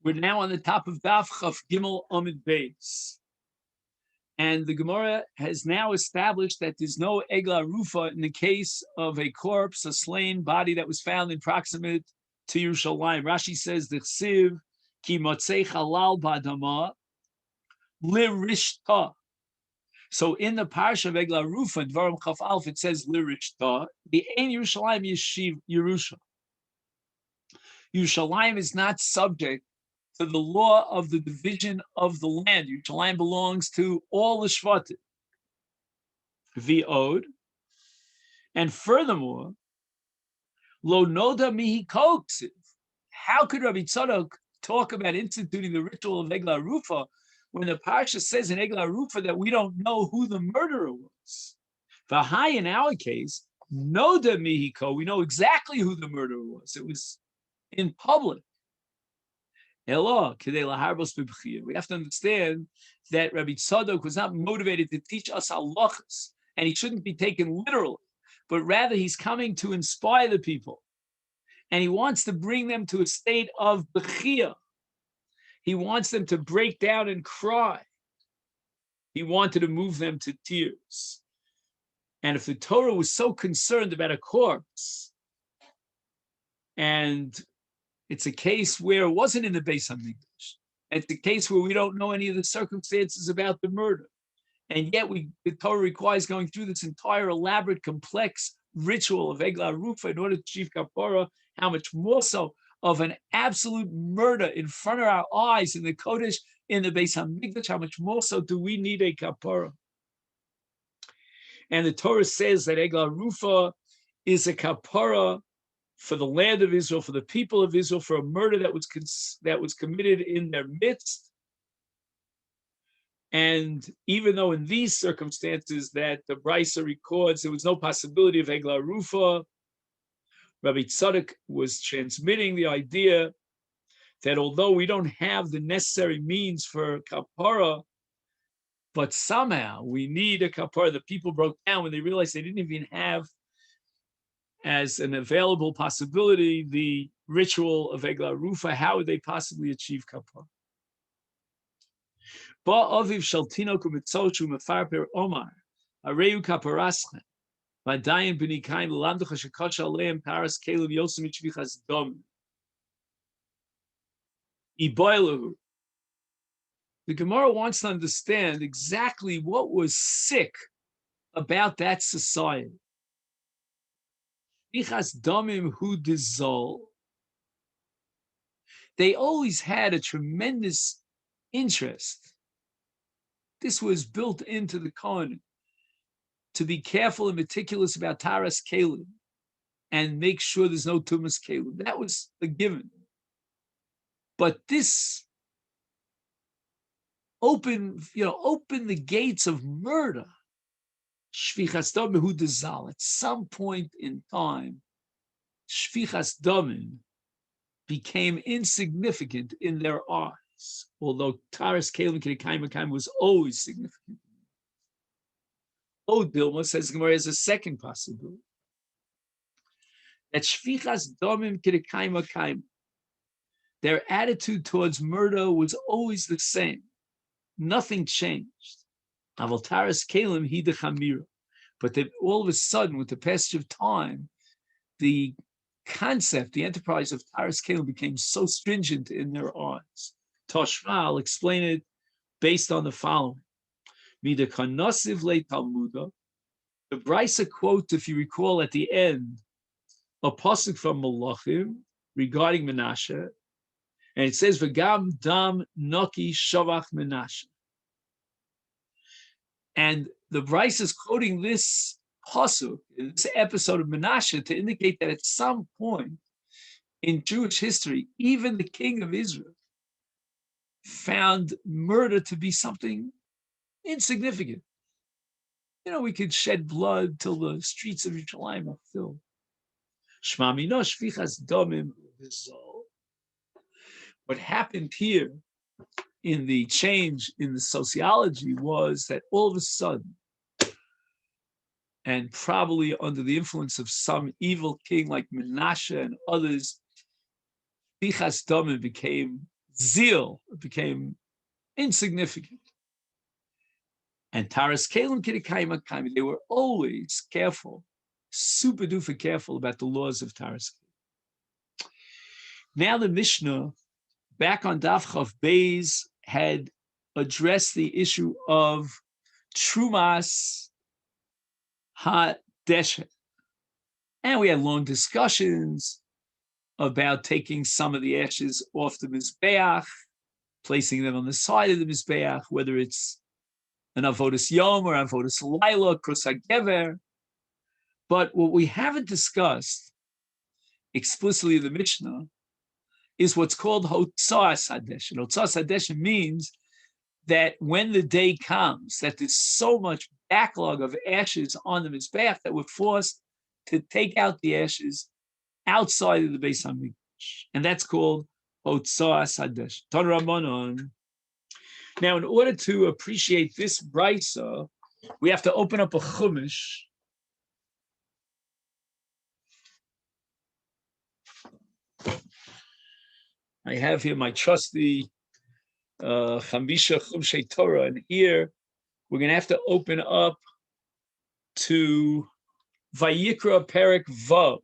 We're now on the top of Daf Chaf Gimel Amid Beis. And the Gemara has now established that there's no Egla Rufa in the case of a corpse, a slain body that was found in proximate to Yerushalayim. Rashi says, the Chsiv, ki motzei halal b'adama, lirishta. So in the parsha of Egla Rufa, in Dvarim Chaf Alf, it says lirishta, the Ein Yerushalayim Yeshiv Yerusha. Yerushalayim is not subject to the law of the division of the land. Yerushalayim belongs to all the Shvatim. V'od. And furthermore, lo noda mihi koksiv. How could Rabbi Tzadok talk about instituting the ritual of Egla Rufa when the parsha says in Egla Rufa that we don't know who the murderer was? V'hai, in our case, noda mihi ko, we know exactly who the murderer was. It was in public. We have to understand that Rabbi Tzadok was not motivated to teach us halachas, and he shouldn't be taken literally, but rather he's coming to inspire the people, and he wants to bring them to a state of bechia. He wants them to break down and cry. He wanted to move them to tears. And if the Torah was so concerned about a corpse, and it's a case where it wasn't in the Beis Hamikdash. It's a case where we don't know any of the circumstances about the murder. And yet the Torah requires going through this entire elaborate, complex ritual of Egla Rufa in order to achieve kapara. How much more so of an absolute murder in front of our eyes in the Kodesh, in the Beis Hamikdash, how much more so do we need a kapara? And the Torah says that Egla Rufa is a kapara for the land of Israel, for the people of Israel, for a murder that was committed in their midst. And even though in these circumstances that the Brisa records there was no possibility of Egla Rufa, Rabbi Tzadok was transmitting the idea that although we don't have the necessary means for kapara, but somehow we need a kapara. The people broke down when they realized they didn't even have as an available possibility the ritual of Egla Rufa. How would they possibly achieve kapara? Ba'aviv shaltino kumitzochu mefarper omar areu kaparaschem v'dayin b'nikaim l'lamducha shekosha aleim paras kelim yosem mitzvichas dom iboilahu. The Gemara wants to understand exactly what was sick about that society. Damim hu dizol. They always had a tremendous interest. This was built into the Kohen to be careful and meticulous about Taras Kalim and make sure there's no Tumas Kalim. That was a given. But this opened the gates of murder. Shvichas Damim hu dizal. At some point in time, Shvichas Damim became insignificant in their eyes, although Taras Kalim K'Kaim was always significant. Dilma says Gemara has a second possibility. That Shvichas Damim K'Kaim, their attitude towards murder was always the same. Nothing changed. Aval Kalim Hida Chamira. But then all of a sudden, with the passage of time, the concept, the enterprise of Taras Kalim became so stringent in their eyes. Toshma, I'll explain it based on the following. Mida Kanosiv Le Talmuda. The Brisa quote, if you recall at the end, a pasuk from Malachim regarding Menashe, and it says, V'gam dam noki shavach Menashe. And the Brisa is quoting this pasuk, this episode of Menashe, to indicate that at some point in Jewish history, even the king of Israel found murder to be something insignificant. We could shed blood till the streets of Yerushalayim are filled. Shma mino shvichas damim v'zol. What happened here in the change in the sociology was that all of a sudden, and probably under the influence of some evil king like Menashe and others, Bichas Damim became zeal became insignificant. And Taras Kalim Kidikaima Kaima, they were always careful, super duper careful about the laws of Taras. Now the Mishnah, back on Daf Chav Beis, had addressed the issue of Trumas HaDeshet. And we had long discussions about taking some of the ashes off the Mizbeach, placing them on the side of the Mizbeach, whether it's an avodas Yom or avodas Laila, Krosagever. But what we haven't discussed explicitly in the Mishnah is what's called Hotzas Hadeshen. Hotzas Hadeshen means that when the day comes, that there's so much backlog of ashes on the Mizbeach that we're forced to take out the ashes outside of the Beis HaMikdash. And that's called Hotzas Hadeshen. Ton Rabbanon. Now, in order to appreciate this brisa, we have to open up a chumash. I have here my trusty Chamisha Chumshei Torah, and here we're going to have to open up to Vayikra Perek Vav.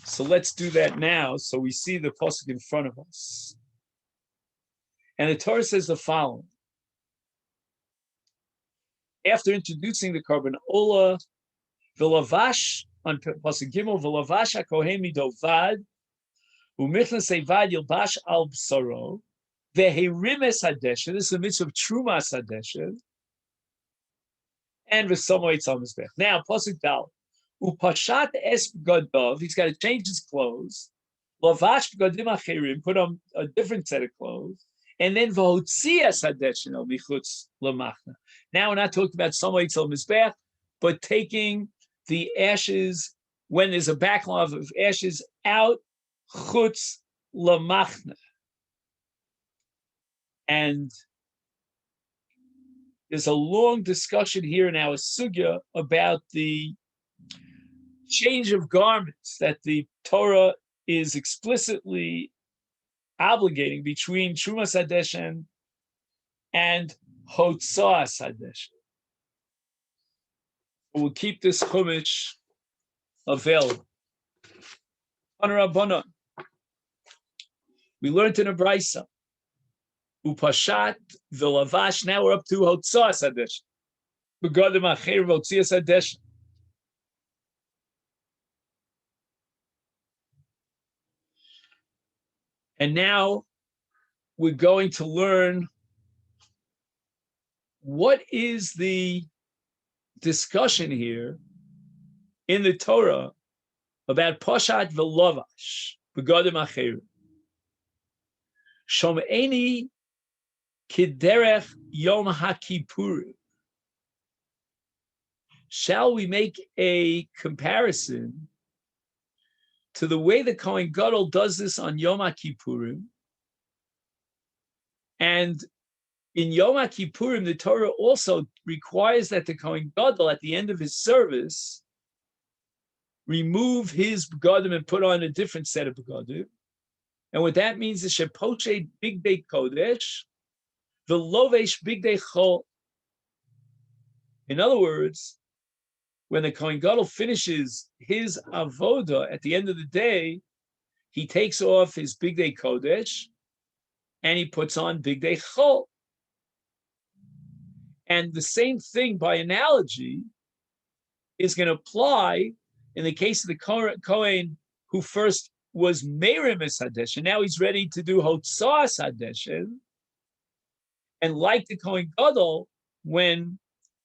So let's do that now, so we see the pasuk in front of us. And the Torah says the following. After introducing the Karban Ola, V'lavash, on pasuk Gimel, V'lavash HaKohen Midovad, U'michna Sevad Yilbash Al Bsaro, V'herimes Hadeshen, this is the mitzvah of Trumas Hadeshen, and V'somo Eitz Al Mizbech. Now, pasuk Dal, U'pashat Es B'gadov, he's got to change his clothes, Lavash B'gadim Acherim, put on a different set of clothes, and then v'hotzias hadeshen el michutz lamachna. Now we're not talking about somo eitzel mizbeach, but taking the ashes when there's a backlog of ashes out chutz lamachna. And there's a long discussion here in our sugya about the change of garments that the Torah is explicitly obligating between Trumas Hadeshen and Hotzas Hadeshen. We'll keep this chumash available. Rabbanon, we learned in a brisa, Upashat v'lavash. Now we're up to Hotzas Hadeshen. Begadim acher v'hotzias Hadeshen. And now we're going to learn what is the discussion here in the Torah about Pashat v'lavash, begadim acherim. Shom'eni kiderech Yom HaKippurim. Shall we make a comparison to the way the Kohen Gadol does this on Yom HaKippurim? And in Yom HaKippurim, the Torah also requires that the Kohen Gadol, at the end of his service, remove his begadim and put on a different set of begadim. And what that means is shepoche bigdei kodesh, the lovesh bigdei chol. In other words, when the Kohen Gadol finishes his avoda at the end of the day, he takes off his bigdei kodesh and he puts on bigdei chol. And the same thing, by analogy, is going to apply in the case of the Kohen who first was Merimis Hadeshen. Now he's ready to do Hotzas Hadeshen. And like the Kohen Gadol, when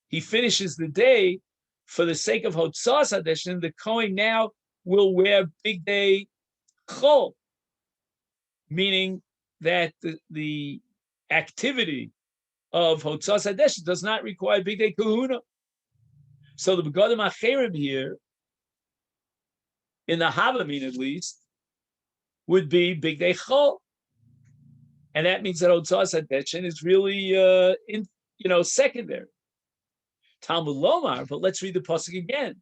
he finishes the day, for the sake of Hotzas Hadeshen, the Kohen now will wear bigdei chol, meaning that the activity of Hotzas Hadeshen does not require bigdei kahuna. So the begadim acherim here, in the Havamim at least, would be bigdei chol, and that means that Hotzas Hadeshen is really secondary. Talmud Lomar, but let's read the pasuk again.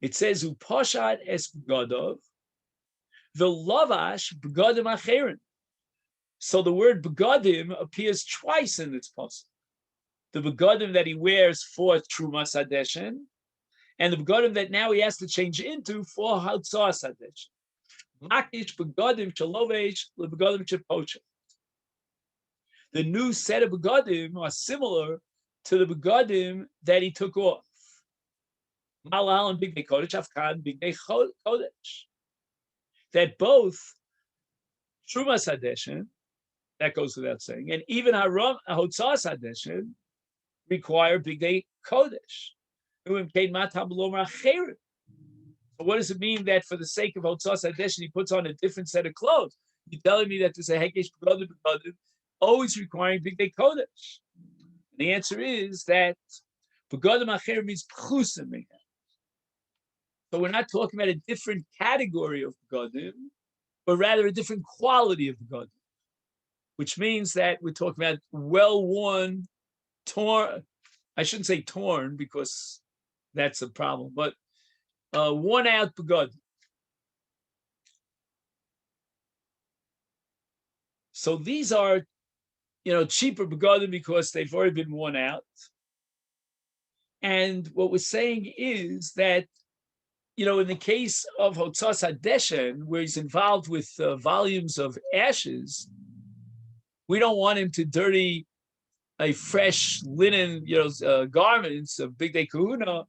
It says, "U pashat es begadov, v'lavash begadim acherim." So the word begadim appears twice in this pasuk. The begadim that he wears for Trumas Hadeshen, and the begadim that now he has to change into for Hatzas Hadeshen. Makish begadim shalovesh lebegadim sheposhet. The new set of begadim are similar to the begadim that he took off. Malal and Bigdei Kodesh, Afkan, Bigdei Kodesh. That both Trumas Hadeshen, that goes without saying, and even Hotzas Hadeshen require Bigdei Kodesh. So what does it mean that for the sake of Hotzas Hadeshen he puts on a different set of clothes? You're telling me that there's a Hekesh Begadim always requiring Bigdei Kodesh? The answer is that Begadim Acher means Pchusim. So we're not talking about a different category of begadim, but rather a different quality of begadim, which means that we're talking about well-worn, torn. I shouldn't say torn because that's a problem, but worn-out begadim. So these are, cheaper begadim because they've already been worn out. And what we're saying is that in the case of Hotzas Hadeshen, where he's involved with volumes of ashes, we don't want him to dirty a fresh linen, garments of Bigdei Kahuna.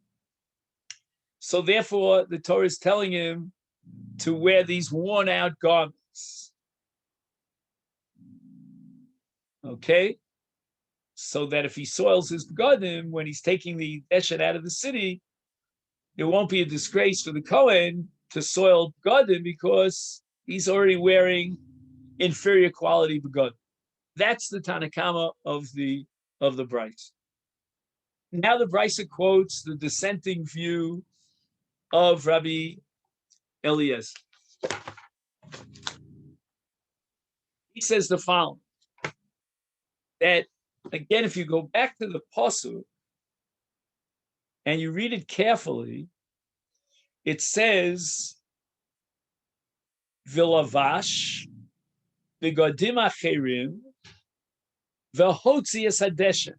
So therefore, the Torah is telling him to wear these worn-out garments. Okay? So that if he soils his begadim, when he's taking the Deshet out of the city, it won't be a disgrace for the Kohen to soil begadim because he's already wearing inferior quality begadim. That's the Tanakama of the Brisa. Now the Brisa quotes the dissenting view of Rabbi Eliezer. He says the following: that again, if you go back to the pasuk and you read it carefully, it says, Vilavash, Begadim Acherim, Vehotzi Hadeshen.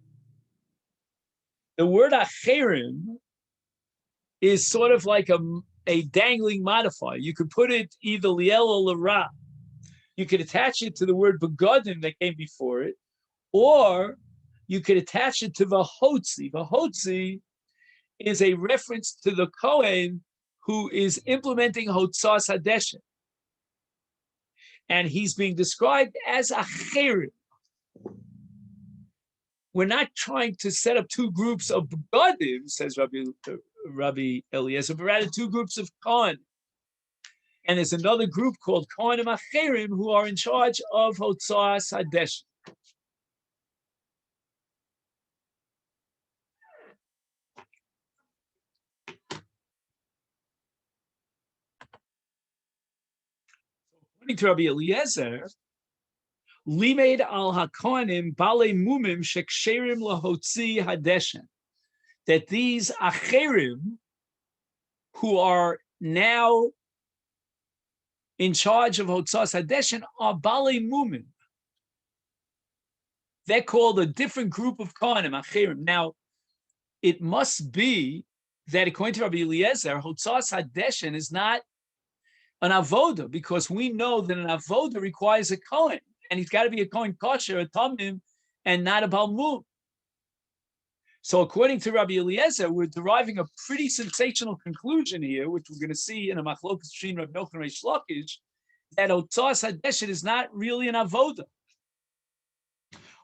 The word Acherim is sort of like a dangling modifier. You could put it either Liel or Lara. You could attach it to the word Begadim that came before it, or you could attach it to Vehotzi. Vehotzi is a reference to the Kohen who is implementing Hotzas Hadeshen. And he's being described as a Cherim. We're not trying to set up two groups of Begadim, says Rabbi Eliezer, but rather two groups of Kohen. And there's another group called Kohanim Acherim who are in charge of Hotzas Hadeshen. According to Rabbi Eliezer, Limed al hakohanim bale mumim sheksherim lahotzi hadeshen, that these acherim who are now in charge of hotzas hadeshen are bale mumim. They're called a different group of kohanim acherim. Now, it must be that according to Rabbi Eliezer, hotzas hadeshen is not an avoda, because we know that an avoda requires a kohen, and he's got to be a kohen kosher, a tamim, and not a balmum. So according to Rabbi Eliezer, we're deriving a pretty sensational conclusion here, which we're going to see in a machlokas between Rabbi Yochanan and Reish Lakish, that Hotzas Hadeshen is not really an avoda.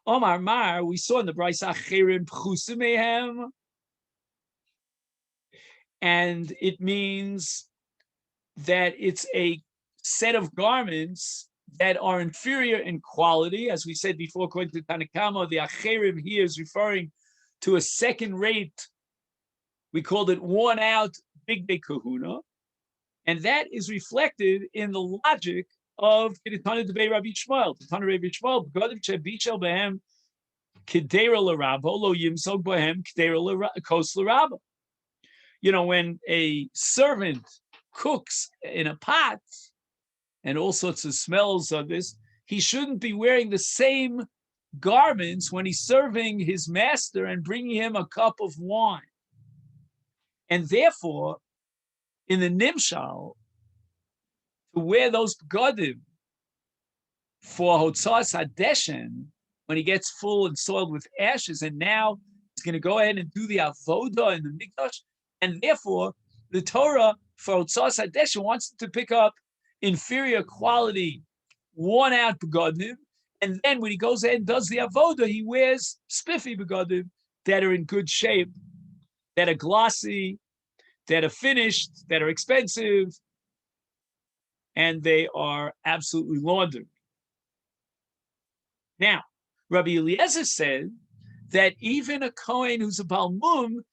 Omar Mar, we saw in the Brisa Acherim Pchusim Mehem, and it means that it's a set of garments that are inferior in quality. As we said before, according to Tanakama, the Acherim here is referring to a second-rate, we called it worn-out Bigdei Kahuna, and that is reflected in the logic of Kedetana Debei Rabbi Shmuel. Kedetana Rabbi Shmuel, Begadim Shebichel Behem Kedera L'Rabba, Lo Yimsog Behem Kedera Kos L'Rabba. When a servant cooks in a pot, and all sorts of smells of this, he shouldn't be wearing the same garments when he's serving his master and bringing him a cup of wine. And therefore, in the Nimshal, to wear those begadim for Hotzas Hadeshen, when he gets full and soiled with ashes, and now he's going to go ahead and do the avoda in the mikdash, and therefore the Torah for Hotzas Hadeshen wants to pick up inferior quality, worn-out begadim, and then when he goes ahead and does the avoda, he wears spiffy begadim that are in good shape, that are glossy, that are finished, that are expensive, and they are absolutely laundered. Now, Rabbi Eliezer said that even a Kohen who's a Balmum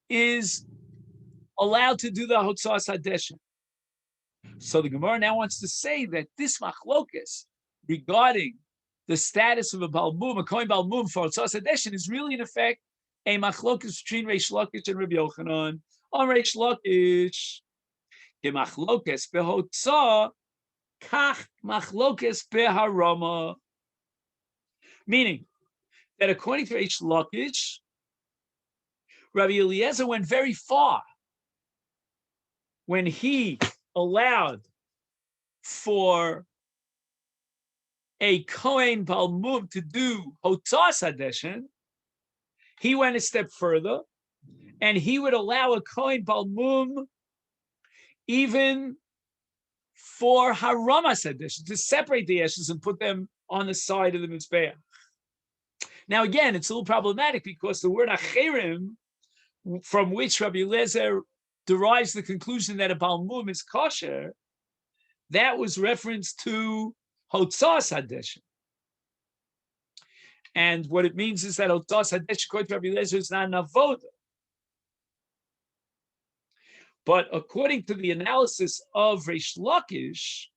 is allowed to do the Hotzas Hadeshen. So the Gemara now wants to say that this machlokas regarding the status of a Balmum, a Kohen Balmum for Hotzas Hadeshen, is really in effect a machlokas between Reish Lakish and Rabbi Yochanan. On Reish Lakish, the machlokas behotzah kach machlokas beharama. Meaning that according to Reish Lakish, Rabbi Eliezer went very far when he allowed for a Kohen Balmum to do Hotzas Hadeshen. He went a step further, and he would allow a Kohen Balmum even for Haramas Hadeshen, to separate the ashes and put them on the side of the Mizbeach. Now, again, it's a little problematic because the word acherim, from which Rabbi Eliezer derives the conclusion that a balmum is kosher, that was reference to hotzas hadeshen. And what it means is that hotzas hadeshen, according to Rabbi Eliezer, is not an avoda. But according to the analysis of Reish Lakish,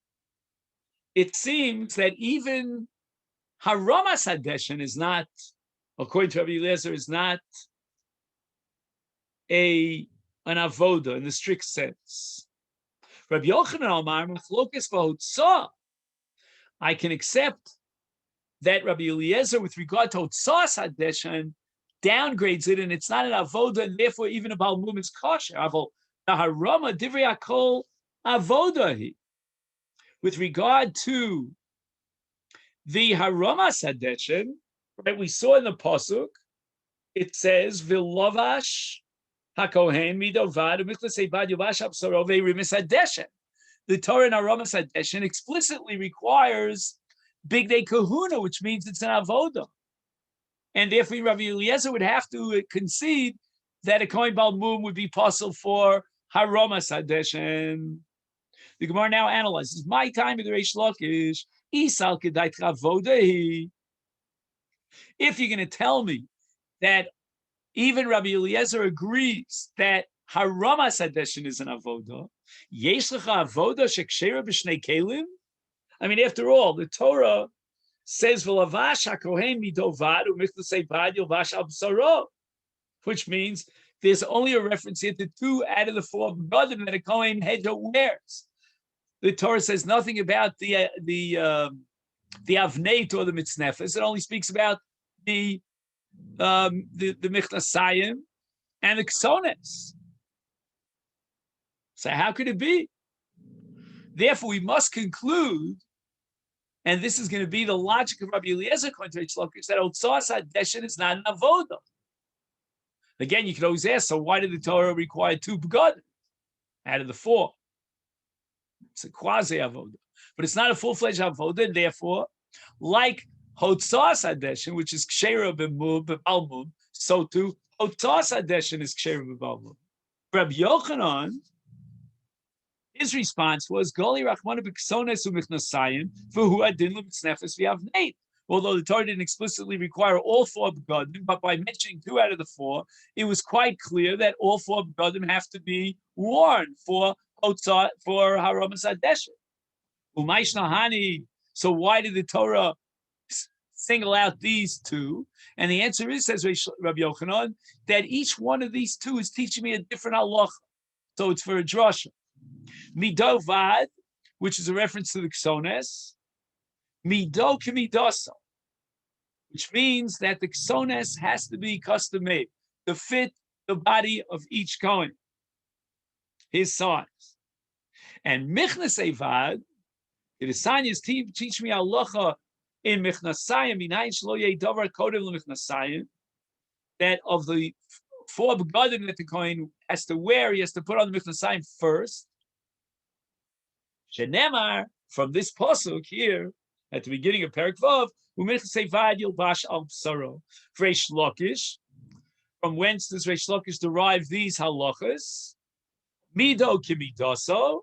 it seems that even Haramas Hadeshen is not, according to Rabbi Eliezer, is not an avoda in the strict sense. Rabbi Yochanan Amar Machlokas B'Hotzah. I can accept that Rabbi Eliezer, with regard to Hotzas Hadeshen, downgrades it, and it's not an avoda, and therefore even a balmum is kosher. Avol Harama Divrei Hakol Avodahi. With regard to the Haramas Hadeshen, right, we saw in the pasuk, it says V'lovash hakohen midovad u'michlasei bad yovash absaro ve'rimis hadeshen. The Torah in Haramas Hadeshen explicitly requires bigdei kahuna, which means it's an avoda, and therefore Rabbi Eliezer would have to concede that a kohen balmum would be possible for Haramas Hadeshen. The Gemara now analyzes my time of the Reish Lakish. If you're going to tell me that even Rabbi Eliezer agrees that Haramas Hadeshen is an avoda, yesh lecha avoda shekshera b'shnei kelim. I mean, after all, the Torah says v'lavash hakohen midovad u'michlasei bad yilvash al b'saro, which means there's only a reference here to 2 out of the 4 begadim that a kohen hedger wears. The Torah says nothing about the avneit or the mitznefes. It only speaks about the michlasayim and the ksones. So how could it be? Therefore, we must conclude, and this is going to be the logic of Rabbi Eliezer according to Reish Lakish, that Hotzas Hadeshen is not an avoda. Again, you could always ask, so why did the Torah require 2 begadim out of the 4? It's a quasi avoda, but it's not a full-fledged avoda, and therefore, like Hotzas Hadeshen, which is kshera b'balmum, so too Hotzas Hadeshen is kshera b'balmum. Rabbi Yochanan, his response was Goli Rachmana b'ksones u'michnasayim v'hu adin l'mitznefes v'avneit. Although the Torah didn't explicitly require all 4 begadim, but by mentioning 2 out of the 4, it was quite clear that all 4 begadim have to be worn for Haramas Hadeshen. So why did the Torah single out these 2? And the answer is, says Rabbi Yochanan, that each one of these 2 is teaching me a different halacha. So it's for a drasha. Midovad, which is a reference to the ksones. Mido kimidoso, which means that the ksones has to be custom made to fit the body of each Kohen, his size. And Michnas Evad, the Sanyas teach me halacha in Michnasayim, minayin shlo yeh davar kodem leMichnasayim, that of the 4 begadim that the Kohen has to wear, he has to put on the Michnasayim first. Shenemar, from this pasuk here, at the beginning of Perek Vav, u'Michnas Evad yilbash al b'saro, Reish Lakish. From whence does Reish Lakish derive these halachas? Mido kimidoso.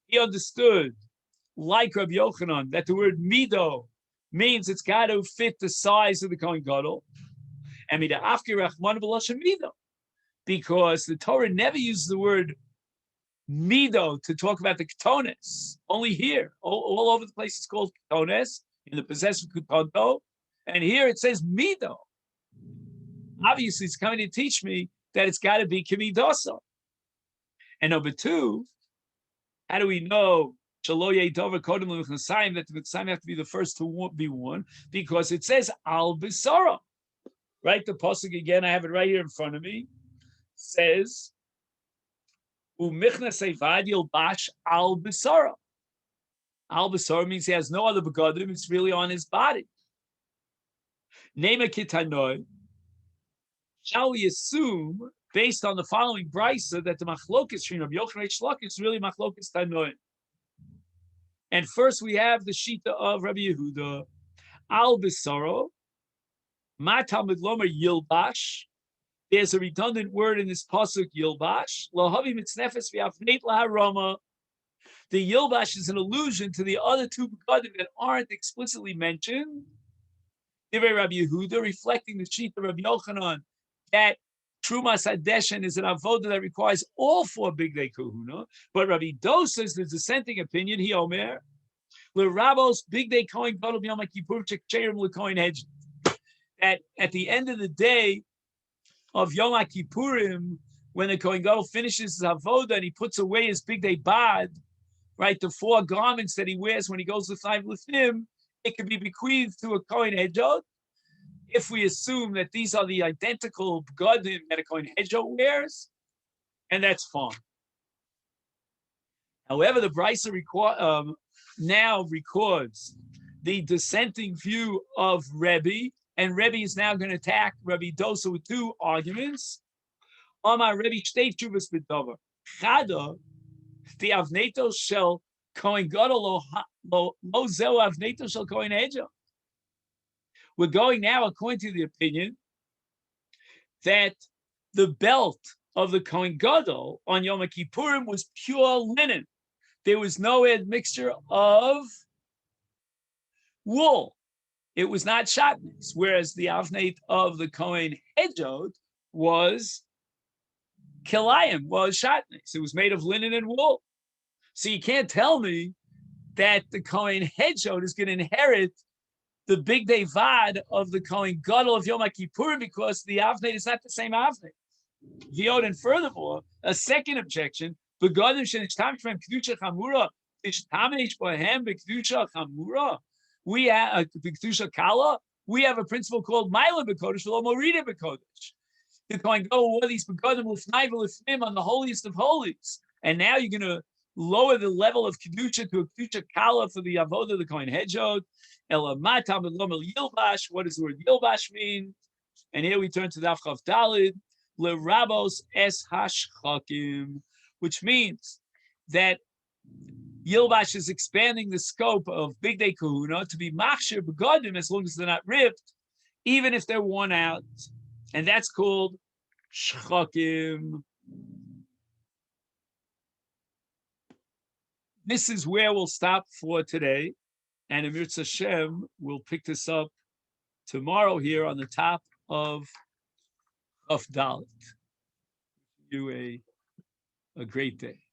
He understood, like Rabbi Yochanan, that the word mido means it's got to fit the size of the Kohen Gadol. And mida afki rachman v'loshen mido, because the Torah never uses the word mido to talk about the ketones. Only here, all over the place, it's called ketones in the possessive kutonto, and here it says mido. Obviously, it's coming to teach me that it's got to be kimidoso. And number 2, how do we know that the Mitzrayim have to be the first to be worn? Because it says al bisara, right? The pasuk again, I have it right here in front of me, says u'michnas evad yilbash al bisara. Al bisara means he has no other begadim; it's really on his body. Nema kitanoi. Shall we assume, based on the following brisa, that the machlokes between Rabbi Yochanan and Reish Lakish is really machlokes tanoim? And first we have the shita of Rabbi Yehuda, al bisaro, ma talmud lomer yilbash. There's a redundant word in this pasuk yilbash. Lahavi mitznefes v'afneit laharama. The yilbash is an allusion to the other 2 begadim that aren't explicitly mentioned. Divrei Rabbi Yehuda, reflecting the shita of Rabbi Yochanan, that Trumas Hadeshen is an avoda that requires all 4 big day kahuna. But Rabbi Dosa is the dissenting opinion. He omer l'rabos big day kohen gadol b'yom kippur chekcherim l'kohen hedge. That at the end of the day of Yom Kippurim, when the kohen gadol finishes his avoda and he puts away his big day bad, right, the 4 garments that he wears when he goes to five with him, it can be bequeathed to a kohen hedjot. If we assume that these are the identical begadim that a kohen hedjot wears, and that's fine. However, the Brisa now records the dissenting view of Rebbe, and Rebbe is now going to attack Rabbi Dosa with 2 arguments. Amar Rebbe shtei tshuvas b'davar. Chada, the avneto shel kohen gadol lo zeu avneto shel kohen hedjot. We're going now according to the opinion that the belt of the Kohen Gadol on Yom Kippurim was pure linen. There was no admixture of wool. It was not shatnez, whereas the avneit of the Kohen Hedjot was kilayim, was shatnez. It was made of linen and wool. So you can't tell me that the Kohen Hedjot is going to inherit the big day vad of the Kohen Gadol of Yom Kippurim, because the avneit is not the same avneit. V'yod, and furthermore, a second objection: begadim shenishtam from kedusha chamura ishtamish bohem b'kedusha chamura. We have a kedusha kala. We have a principle called Maila b'kodesh v'lo morida b'kodesh. The Kohen Gadol wore these begadim l'fnai v'l'fnim on the holiest of holies, and now you're going to lower the level of kedusha to a kedusha kala for the avodah of the Kohen Hedjot. What does the word yilbash mean? And here we turn to Daf Chav Dalid, lerabos es hashchakim, which means that yilbash is expanding the scope of big day kahuna to be machshir begadim as long as they're not ripped, even if they're worn out, and that's called shchakim. This is where we'll stop for today. And Amir Hashem will pick this up tomorrow here on the top of Dalit. You a great day.